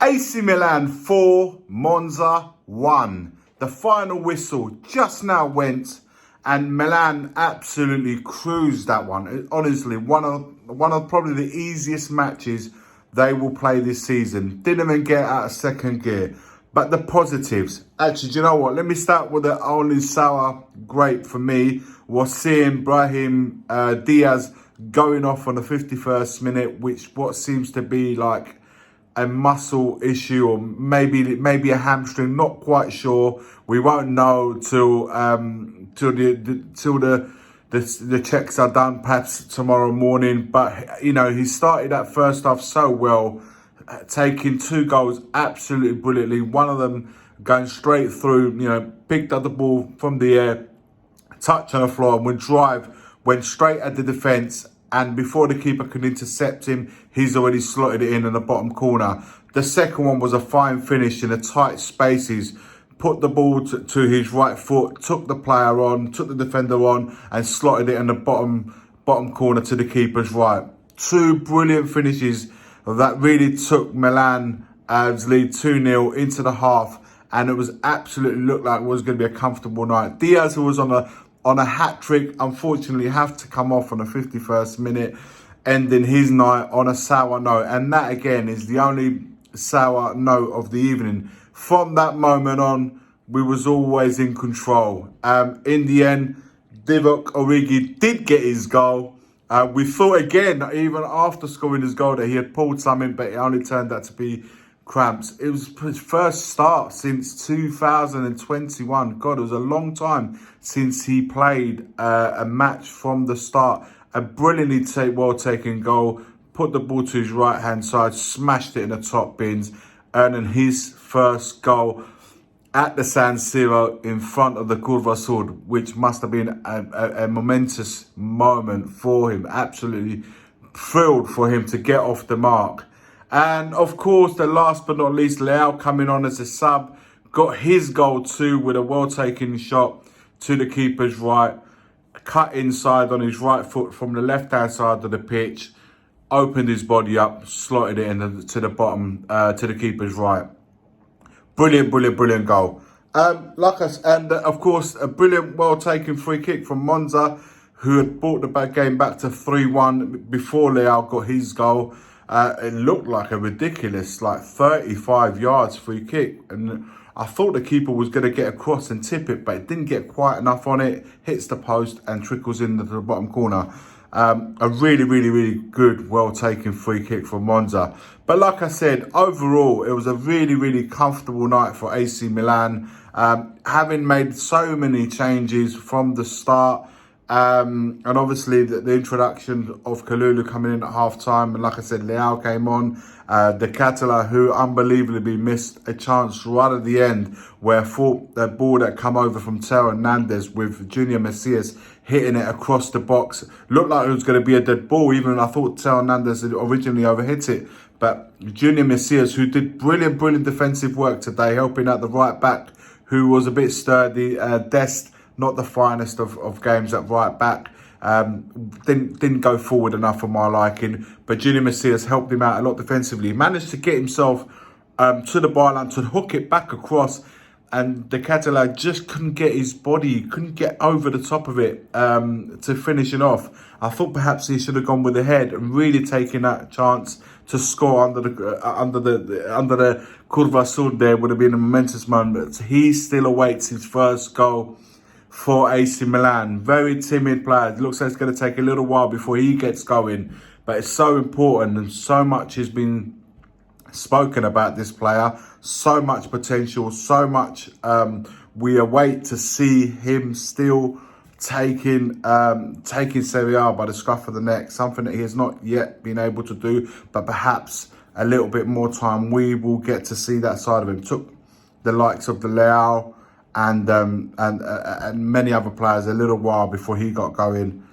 AC Milan 4, Monza 1. The final whistle just now went and Milan absolutely cruised that one. Honestly, one of probably the easiest matches they will play this season. Didn't even get out of second gear. But the positives. Actually, do you know what? Let me start with the only sour grape for me was seeing Brahim Diaz going off on the 51st minute, which what seems to be like a muscle issue or maybe a hamstring. Not quite sure. We won't know till the checks are done, perhaps tomorrow morning. But you know, he started that first half so well, taking 2 goals absolutely brilliantly. One of them going straight through. You know, picked up the ball from the air, touch on the floor, and went straight at the defence. And before the keeper could intercept him, he's already slotted it in the bottom corner. The second one was a fine finish in the tight spaces. Put the ball to his right foot, took the player on, took the defender on, and slotted it in the bottom corner to the keeper's right. 2 brilliant finishes that really took Milan's lead 2-0 into the half. And it was absolutely looked like it was going to be a comfortable night. Diaz, who was on a hat-trick, unfortunately have to come off on the 51st minute, ending his night on a sour note. And that, again, is the only sour note of the evening. From that moment on, we was always in control. In the end, Divock Origi did get his goal. We thought, again, even after scoring his goal, that he had pulled something, but it only turned out to be cramps. It was his first start since 2021. God, it was a long time since he played a match from the start. A brilliantly well-taken goal, put the ball to his right-hand side, smashed it in the top bins, earning his first goal at the San Siro in front of the Curva Sud, which must have been a momentous moment for him. Absolutely thrilled for him to get off the mark. And of course, the last but not least, Leao coming on as a sub, got his goal too with a well-taken shot to the keeper's right, cut inside on his right foot from the left-hand side of the pitch, opened his body up, slotted it to the bottom, to the keeper's right. Brilliant goal. And of course, a brilliant, well-taken free kick from Monza, who had brought the game back to 3-1 before Leao got his goal. It looked like a ridiculous, 35 yards free kick. And I thought the keeper was going to get across and tip it, but it didn't get quite enough on it. Hits the post and trickles into the bottom corner. A really good, well-taken free kick from Monza. But like I said, overall, it was a really comfortable night for AC Milan. Having made so many changes from the start. And obviously the introduction of Kalulu coming in at half-time. And like I said, Leao came on. De Catala, who unbelievably missed a chance right at the end, where the ball that come over from Teo Hernandez with Junior Messias hitting it across the box. Looked like it was going to be a dead ball, even I thought Teo Hernandez had originally overhit it. But Junior Messias, who did brilliant defensive work today, helping out the right back, who was a bit sturdy. Dest, not the finest of games at right back. Didn't go forward enough for my liking. But Junior Messias helped him out a lot defensively. He managed to get himself to the byline to hook it back across. And De Catala just couldn't get his body, couldn't get over the top of it to finish it off. I thought perhaps he should have gone with the head and really taken that chance to score under the Curva Sud. There would have been a momentous moment. He still awaits his first goal for AC Milan. Very timid player. It looks like it's going to take a little while before he gets going. But it's so important, and so much has been spoken about this player. So much potential, so much we await to see him still taking Serie A by the scruff of the neck. Something that he has not yet been able to do, but perhaps a little bit more time we will get to see that side of him. Took the likes of the Leao and many other players a little while before he got going.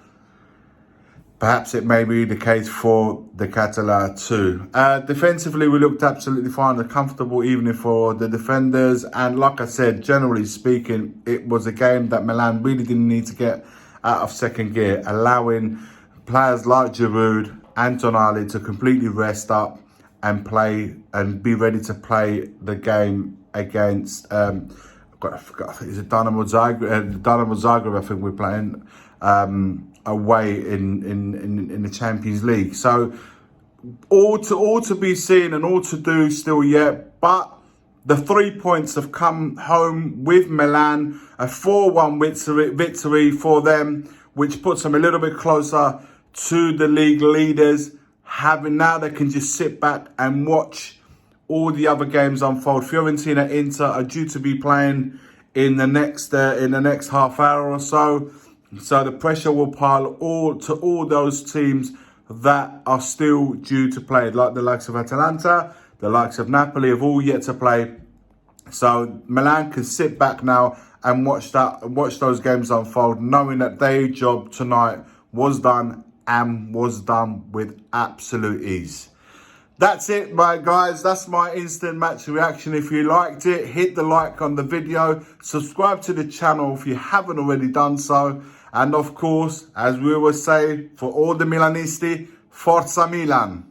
Perhaps it may be the case for De Catala too. Defensively, we looked absolutely fine. A comfortable evening for the defenders. And like I said, generally speaking, it was a game that Milan really didn't need to get out of second gear, allowing players like Giroud and Tonali to completely rest up and play and be ready to play the game against I forgot, is it Dynamo Zagreb? Dynamo Zagreb, I think we're playing away in the Champions League. So all to be seen and all to do still yet, but the 3 points have come home with Milan, a 4-1 victory for them, which puts them a little bit closer to the league leaders. Now they can just sit back and watch all the other games unfold. Fiorentina, Inter are due to be playing in the next half hour or so. So the pressure will pile to all those teams that are still due to play, like the likes of Atalanta, the likes of Napoli have all yet to play. So Milan can sit back now and watch those games unfold, knowing that their job tonight was done and was done with absolute ease. That's it, my guys. That's my instant match reaction. If you liked it, hit the like on the video. Subscribe to the channel if you haven't already done so. And of course, as we always say, for all the Milanisti, Forza Milan.